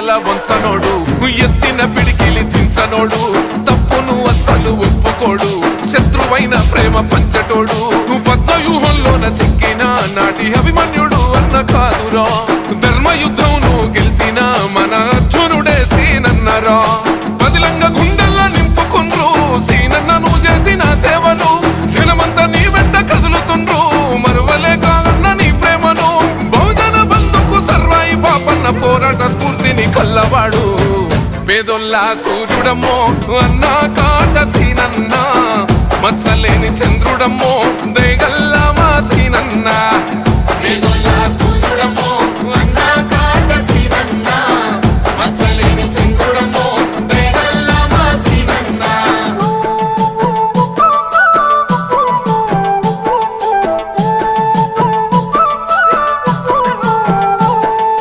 తల వంచనోడు ఎత్తిన పిడికిలి దించనోడు తప్పును అస్సలు ఒప్పుకోడు శత్రువైన ప్రేమ పంచటోడు పద్మవ్యూహంలోన చెక్కిన నాటి అభిమన్యుడు అన్న కాదురా ధర్మయుద్ధంను గెలిసిన మన అర్జునుడే సీనన్నరా బదిలంగా గుండెల్లా నింపుకుండ్రు సీనన్నను చేసిన సేవలు జనమంతా నీ వెంట కదులుతుండ్రు మరువలే కాదన్న నీ ప్రేమను బహుజన బంధుకు సర్వాయి పాపన్న పోరాట స్ఫూర్తిని కల్లవాడు పేదొల్లా సూర్యుడమ్మో అన్నా కాట సీనన్న మత్సలేని చంద్రుడమ్మో దయగల్లా మా సీనన్న